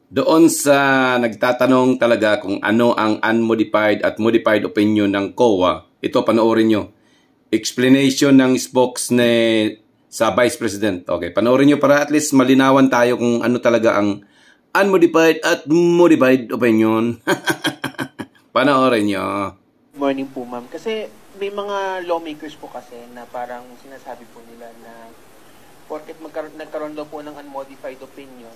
Doon sa nagtatanong talaga kung ano ang unmodified at modified opinion ng COA, ito panoorin nyo. Explanation ng sa Vice President. Okay, panoorin nyo para at least malinawan tayo kung ano talaga ang unmodified at modified opinion. Panoorin nyo. Morning po, ma'am. Kasi may mga lawmakers po kasi na parang sinasabi po nila na porket nagkaroon daw po ng unmodified opinion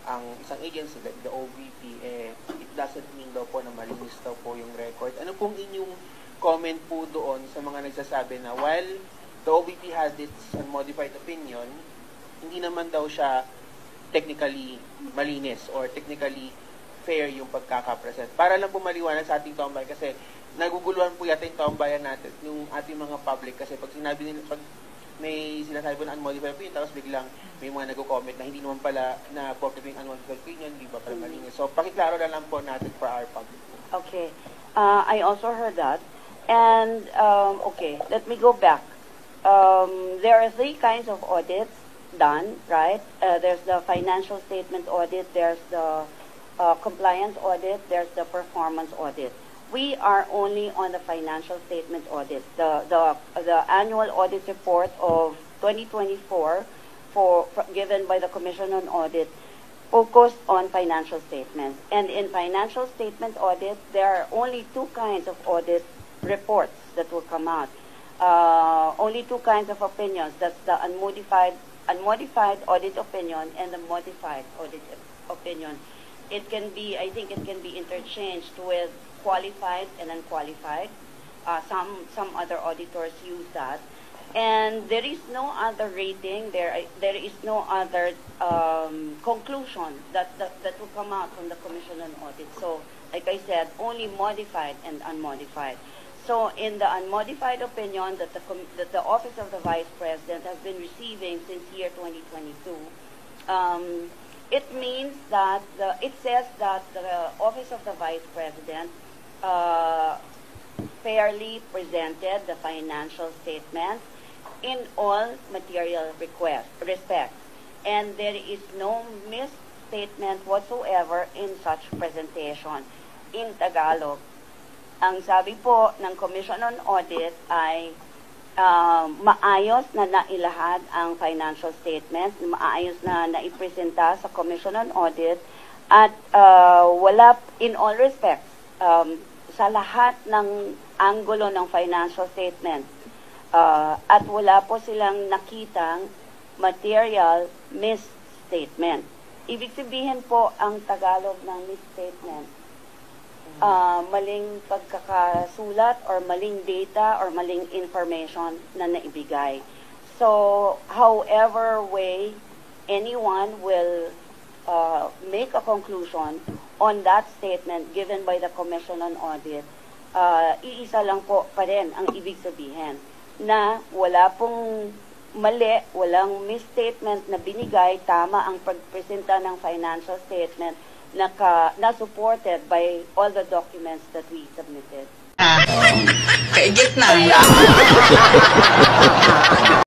ang isang agency like the OVP, it doesn't mean daw po na malinis daw po yung record. Ano pong inyong comment po doon sa mga nagsasabi na while the OVP has its unmodified opinion, hindi naman daw siya technically malinis or technically fair yung pagkakapresent. Para lang po maliwanag sa ating taong bayan kasi naguguluhan po yata yung taong bayan natin, yung ating mga public kasi pag sinabi nila, pag may sinasabi po na unmodified opinion, tapos biglang may mga nag-comment na hindi naman pala na porket yung unmodified opinion, hindi ba pala malinis. So, pakiklaro na lang po natin for our public. Okay. I also heard that. And, okay, let me go back. There are three kinds of audits done, right? There's the financial statement audit, there's the compliance audit, there's the performance audit. We are only on the financial statement audit. The annual audit report of 2024 given by the Commission on Audit focused on financial statements. And in financial statement audit, there are only two kinds of audit reports that will come out. Only two kinds of opinions. That's the unmodified audit opinion and the modified audit opinion. It can be, I think it can be interchanged with qualified and unqualified. Some other auditors use that. And there is no other rating, there is no other conclusion that will come out from the Commission on Audit. So, like I said, only modified and unmodified. So, in the unmodified opinion that the Office of the Vice President has been receiving since year 2022, it means that it says that the Office of the Vice President fairly presented the financial statements in all material respects, and there is no misstatement whatsoever in such presentation. In Tagalog, ang sabi po ng Commission on Audit ay maayos na nailahad ang financial statements, maayos na naipresenta sa Commission on Audit, at wala, in all respects, sa lahat ng anggulo ng financial statement, at wala po silang nakitang material misstatement. Ibig sabihin po ang Tagalog ng misstatement, maling pagkakasulat or maling data or maling information na naibigay. So, however way anyone will make a conclusion on that statement given by the Commission on Audit, iisa lang po pa rin ang ibig sabihin, na wala pong mali, walang misstatement na binigay, tama ang pagpresenta ng financial statement na supported by all the documents that we submitted. Kaigit na.